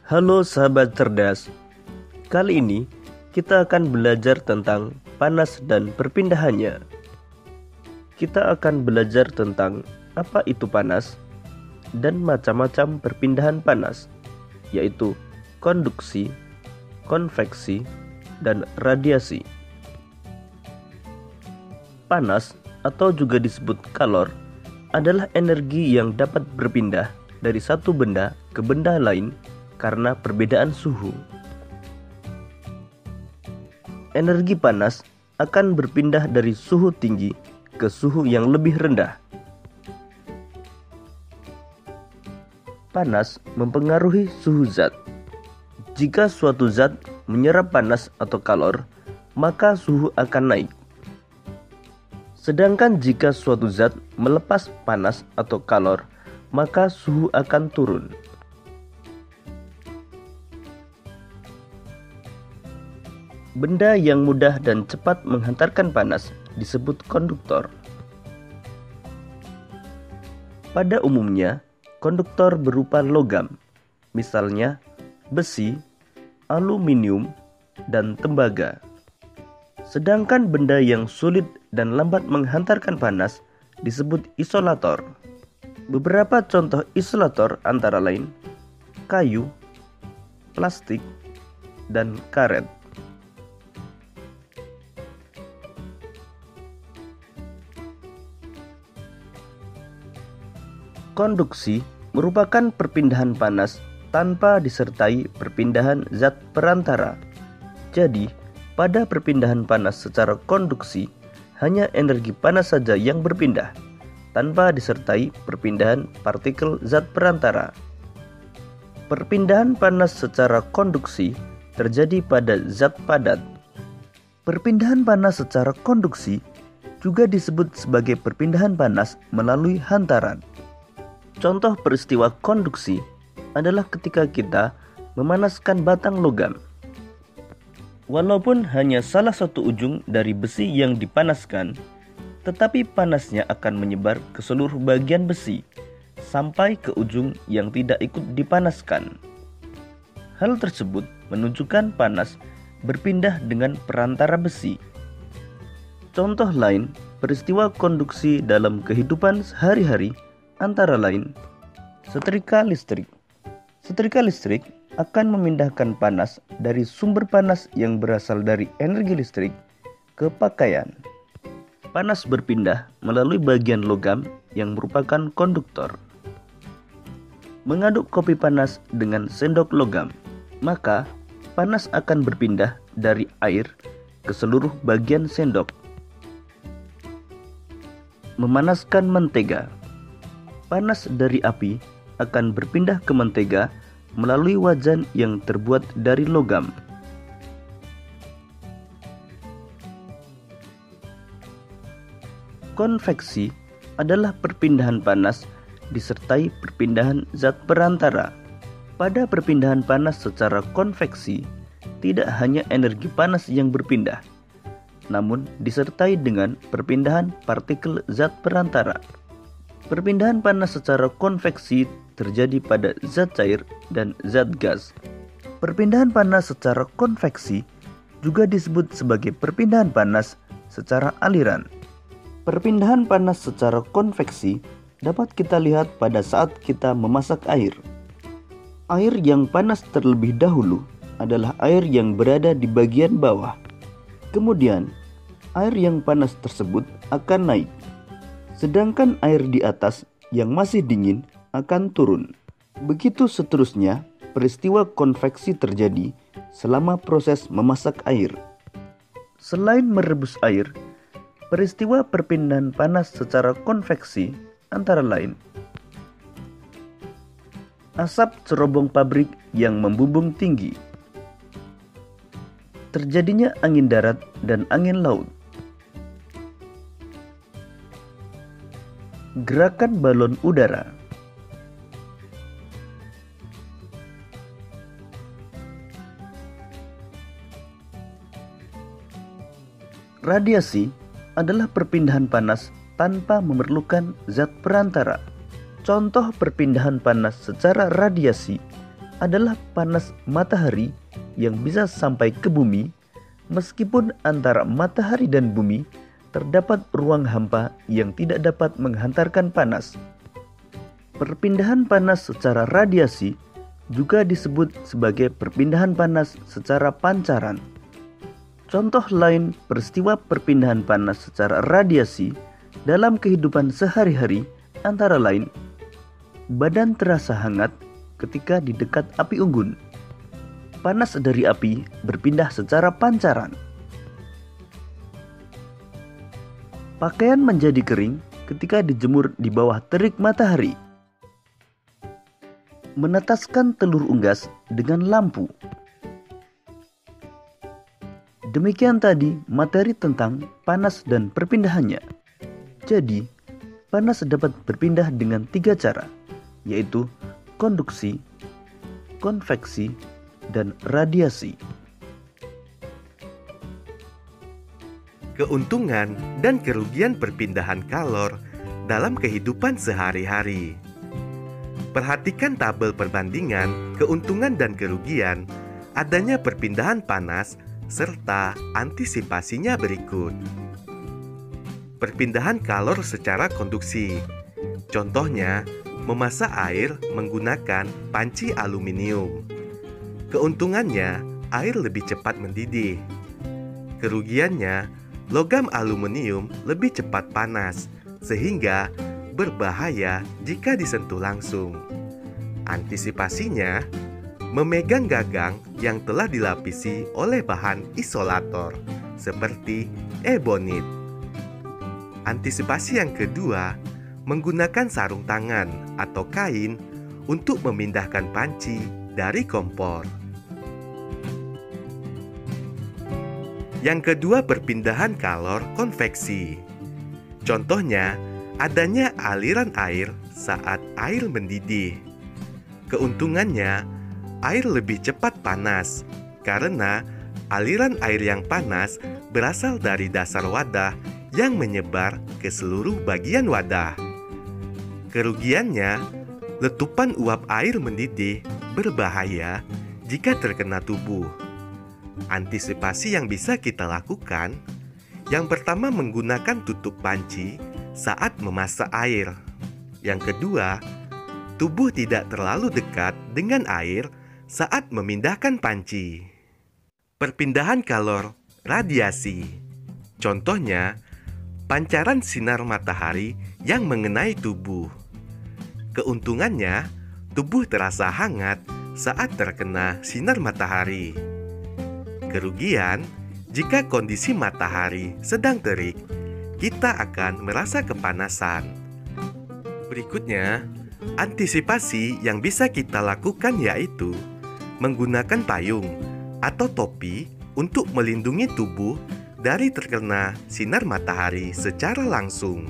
Halo sahabat cerdas, kali ini kita akan belajar tentang panas dan perpindahannya. Kita akan belajar tentang apa itu panas dan macam-macam perpindahan panas, yaitu konduksi, konveksi, dan radiasi. Panas atau juga disebut kalor adalah energi yang dapat berpindah dari satu benda ke benda lain karena perbedaan suhu. Energi panas akan berpindah dari suhu tinggi ke suhu yang lebih rendah. Panas mempengaruhi suhu zat. Jika suatu zat menyerap panas atau kalor, maka suhu akan naik. Sedangkan jika suatu zat melepas panas atau kalor, maka suhu akan turun. Benda yang mudah dan cepat menghantarkan panas disebut konduktor. Pada umumnya, konduktor berupa logam, misalnya besi, aluminium, dan tembaga. Sedangkan benda yang sulit dan lambat menghantarkan panas disebut isolator. Beberapa contoh isolator antara lain kayu, plastik, dan karet. Konduksi merupakan perpindahan panas tanpa disertai perpindahan zat perantara. Jadi, pada perpindahan panas secara konduksi, hanya energi panas saja yang berpindah, tanpa disertai perpindahan partikel zat perantara. Perpindahan panas secara konduksi terjadi pada zat padat. Perpindahan panas secara konduksi juga disebut sebagai perpindahan panas melalui hantaran. Contoh peristiwa konduksi adalah ketika kita memanaskan batang logam. Walaupun hanya salah satu ujung dari besi yang dipanaskan, tetapi panasnya akan menyebar ke seluruh bagian besi sampai ke ujung yang tidak ikut dipanaskan. Hal tersebut menunjukkan panas berpindah dengan perantara besi. Contoh lain peristiwa konduksi dalam kehidupan sehari-hari antara lain setrika listrik. Setrika listrik akan memindahkan panas dari sumber panas yang berasal dari energi listrik ke pakaian. Panas berpindah melalui bagian logam yang merupakan konduktor. Mengaduk kopi panas dengan sendok logam, maka panas akan berpindah dari air ke seluruh bagian sendok. Memanaskan mentega. Panas dari api akan berpindah ke mentega melalui wajan yang terbuat dari logam. Konveksi adalah perpindahan panas disertai perpindahan zat perantara. Pada perpindahan panas secara konveksi, tidak hanya energi panas yang berpindah, namun disertai dengan perpindahan partikel zat perantara. Perpindahan panas secara konveksi terjadi pada zat cair dan zat gas. Perpindahan panas secara konveksi juga disebut sebagai perpindahan panas secara aliran. Perpindahan panas secara konveksi dapat kita lihat pada saat kita memasak air. Air yang panas terlebih dahulu adalah air yang berada di bagian bawah. Kemudian, air yang panas tersebut akan naik. Sedangkan air di atas yang masih dingin akan turun. Begitu seterusnya, peristiwa konveksi terjadi selama proses memasak air. Selain merebus air, peristiwa perpindahan panas secara konveksi antara lain asap cerobong pabrik yang membumbung tinggi, terjadinya angin darat dan angin laut, gerakan balon udara, radiasi adalah perpindahan panas tanpa memerlukan zat perantara. Contoh perpindahan panas secara radiasi adalah panas matahari yang bisa sampai ke bumi, meskipun antara matahari dan bumi terdapat ruang hampa yang tidak dapat menghantarkan panas. Perpindahan panas secara radiasi juga disebut sebagai perpindahan panas secara pancaran. Contoh lain peristiwa perpindahan panas secara radiasi dalam kehidupan sehari-hari antara lain, badan terasa hangat ketika di dekat api unggun. Panas dari api berpindah secara pancaran. Pakaian menjadi kering ketika dijemur di bawah terik matahari. Menetaskan telur unggas dengan lampu. Demikian tadi materi tentang panas dan perpindahannya. Jadi, panas dapat berpindah dengan 3 cara, yaitu konduksi, konveksi, dan radiasi. Keuntungan dan kerugian perpindahan kalor dalam kehidupan sehari-hari. Perhatikan tabel perbandingan keuntungan dan kerugian adanya perpindahan panas serta antisipasinya berikut. Perpindahan kalor secara konduksi. Contohnya, memasak air menggunakan panci aluminium. Keuntungannya, air lebih cepat mendidih. Kerugiannya, logam aluminium lebih cepat panas, sehingga berbahaya jika disentuh langsung. Antisipasinya, memegang gagang yang telah dilapisi oleh bahan isolator, seperti ebonit. Antisipasi yang kedua, menggunakan sarung tangan atau kain untuk memindahkan panci dari kompor. Yang kedua, perpindahan kalor konveksi. Contohnya, adanya aliran air saat air mendidih. Keuntungannya, air lebih cepat panas karena aliran air yang panas berasal dari dasar wadah yang menyebar ke seluruh bagian wadah. Kerugiannya, letupan uap air mendidih berbahaya jika terkena tubuh. Antisipasi yang bisa kita lakukan, yang pertama menggunakan tutup panci saat memasak air. Yang kedua, tubuh tidak terlalu dekat dengan air saat memindahkan panci. Perpindahan kalor radiasi. Contohnya, pancaran sinar matahari yang mengenai tubuh. Keuntungannya, tubuh terasa hangat saat terkena sinar matahari. Kerugian, jika kondisi matahari sedang terik, kita akan merasa kepanasan. Berikutnya, antisipasi yang bisa kita lakukan yaitu menggunakan payung atau topi untuk melindungi tubuh dari terkena sinar matahari secara langsung.